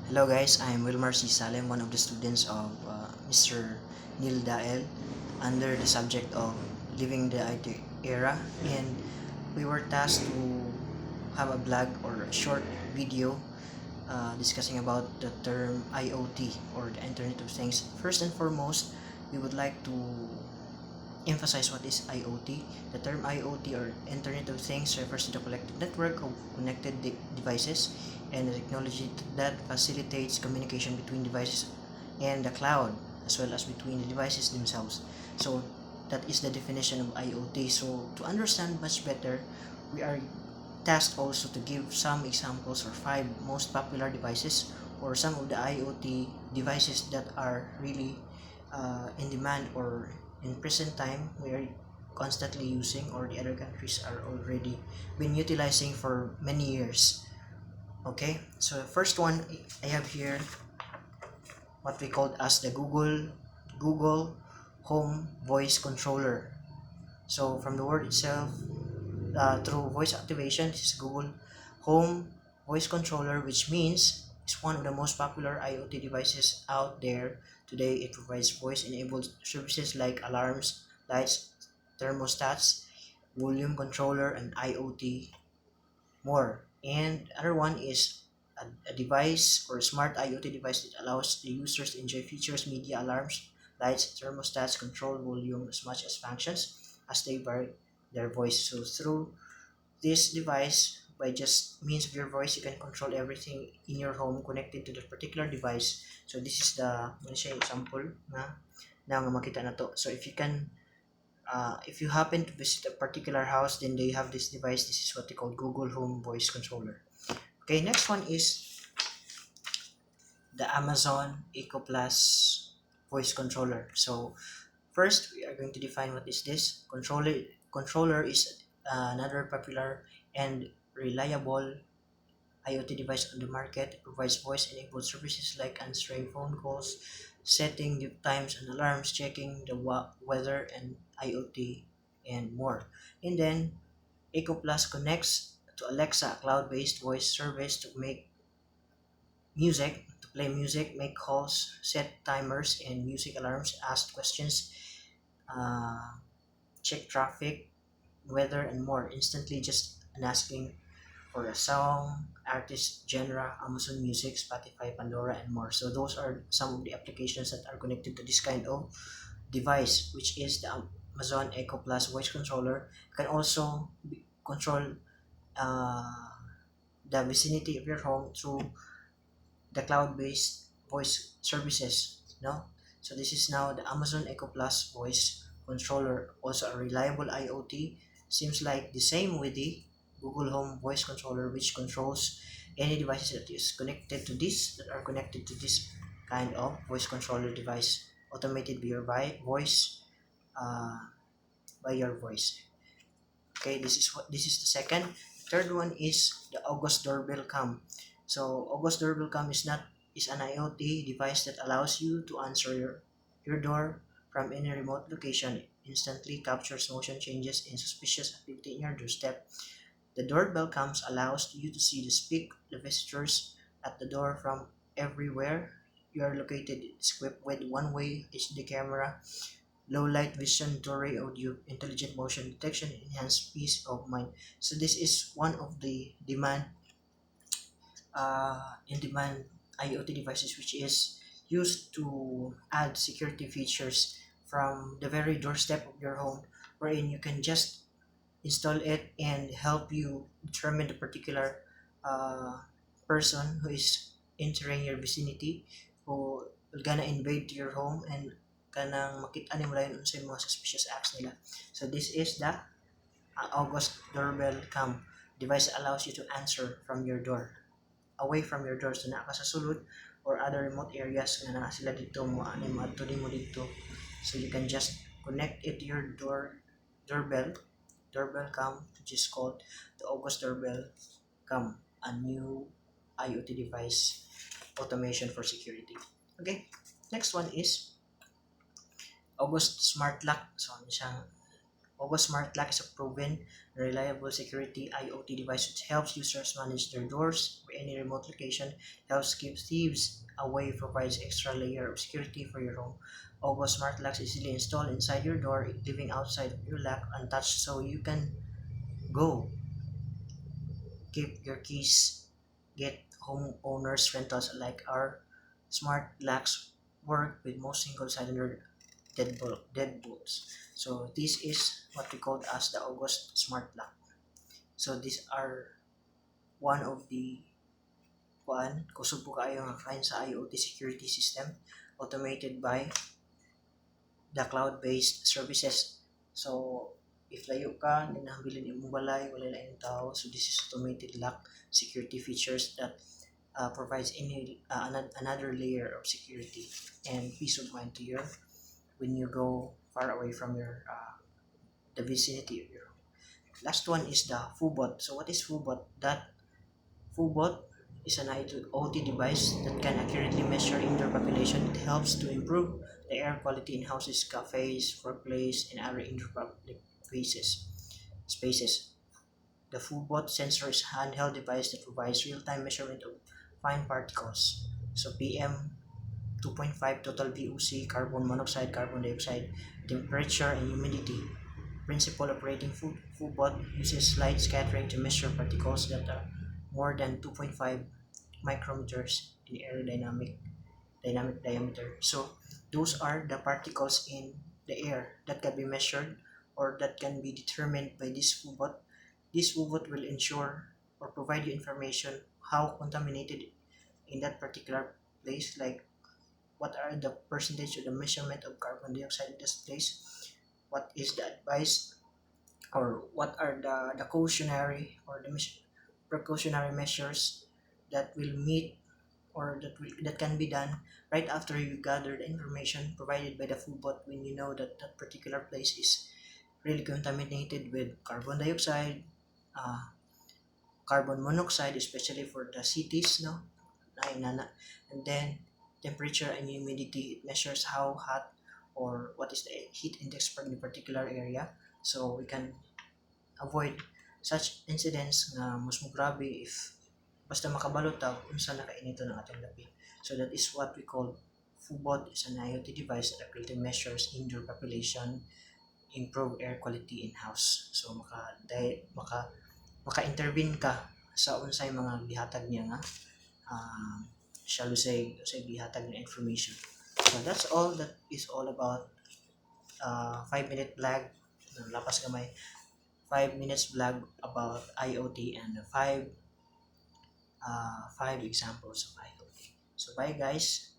Hello guys, I'm Wilmar C. Salem, one of the students of Mr. Neil Dael under the subject of Living the IT Era, and we were tasked to have a blog or a short video discussing about the term IoT or the Internet of Things. First and foremost, we would like to emphasize what is IoT. The term IoT or Internet of Things refers to the collective network of connected devices and the technology that facilitates communication between devices and the cloud as well as between the devices themselves. So that is the definition of IoT. So to understand much better, we are tasked also to give some examples or five most popular devices or some of the IoT devices that are really in demand or in present time we are constantly using or the other countries are already been utilizing for many years. Okay, so first one I have here what we called as the Google Home Voice Controller. So from the word itself, through voice activation, this is Google Home Voice Controller, which means it's one of the most popular IoT devices out there today. It provides voice-enabled services like alarms, lights, thermostats, volume controller, and IoT more. And other one is a device or a smart IoT device that allows the users to enjoy features, media alarms, lights, thermostats, control volume as much as functions as they vary their voice. So through this device, by just means of your voice, you can control everything in your home connected to the particular device. So this is the example na nga makita na to. So if you happen to visit a particular house, then they have this device. This is what they call Google Home Voice Controller. Okay, next one is the Amazon Echo Plus Voice Controller. So first, we are going to define what is this. Controller is another popular and reliable IoT device on the market. It provides voice-enabled services like answering phone calls, setting the times and alarms, checking the weather, and IoT, and more. And then Echo Plus connects to Alexa, a cloud-based voice service to make music, to play music, make calls, set timers and music alarms, ask questions, uh, check traffic, weather, and more instantly just asking for a song, artist, genre, Amazon Music, Spotify, Pandora, and more. So those are some of the applications that are connected to this kind of device, which is the Amazon Echo Plus voice controller. You can also control uh, the vicinity of your home through the cloud-based voice services. No, so this is now the Amazon Echo Plus voice controller, also a reliable IoT. Seems like the same with the Google Home voice controller, which controls any devices that is connected to this that are connected to this kind of voice controller device, automated by your voice, uh, by your voice. Okay, this is the second. Third one is the August Doorbell Cam. So August Doorbell Cam is an IoT device that allows you to answer your door from any remote location. It instantly captures motion changes and suspicious activity in your doorstep. The doorbell cams allows you to see the visitors at the door from everywhere you are located. It's equipped with one-way HD camera, low light vision, Dore audio, intelligent motion detection, enhanced peace of mind. So this is one of the in-demand IoT devices which is used to add security features from the very doorstep of your home, wherein you can just install it and help you determine the particular uh, person who is entering your vicinity, who will gonna invade your home and kanang makita nimo lain unsay mga suspicious acts nila. So this is the August Doorbell Cam device allows you to answer from your door, away from your door. So naa ka sa sulod or other remote areas nga naa sila dito mo ani maadto nimo dito. So you can just connect it to your doorbell cam, which is called the August Doorbell Cam, a new IoT device automation for security. Okay, next one is August Smart Lock. So ano siyang OGO Smart Lock is a proven, reliable security IoT device which helps users manage their doors or any remote location, helps keep thieves away, provides extra layer of security for your home. OGO Smart Locks easily installed inside your door, leaving outside of your lock untouched, so you can go keep your keys, get homeowners rentals like our smart locks work with most single cylinder deadbolts. So this is what we call as the August smart lock. So these are one of the kusog po kayo nga kain sa IoT security system automated by the cloud-based services. So if layo ka, hindi nahabilin imong balay, wala na yung tao. So this is automated lock security features that provides another layer of security and peace of mind to your when you go far away from your the vicinity of your home. Last one is the Fubot. So what is Fubot? That Fubot is an IoT device that can accurately measure indoor population. It helps to improve the air quality in houses, cafes, workplace, and other indoor public spaces. The Fubot sensor is a handheld device that provides real-time measurement of fine particles. So PM 2.5 total VOC, carbon monoxide, carbon dioxide, temperature, and humidity. Principal operating Fubot uses light scattering to measure particles that are more than 2.5 micrometers in dynamic diameter. So those are the particles in the air that can be measured or that can be determined by this Fubot. This Fubot will ensure or provide you information how contaminated in that particular place, like what are the percentage of the measurement of carbon dioxide in this place, what is the advice or what are the cautionary or the precautionary measures that will meet or that can be done right after you gather the information provided by the Fubot when you know that that particular place is really contaminated with carbon dioxide, uh, carbon monoxide, especially for the cities, no? And then temperature and humidity, it measures how hot or what is the heat index for the particular area. So we can avoid such incidents nga mas mo grabe if basta makabalot ta unsa nakainito ng atong labi. So that is what we call Fubot is an IoT device that accurately measures indoor population, improve air quality in house. So maka-intervene ka sa unsay mga gihatag niya nga shall we say gihatag na information. So that's all that is all about 5-minute vlog. Lapas gamay 5 minutes vlog about IoT and the five examples of IoT. So bye guys.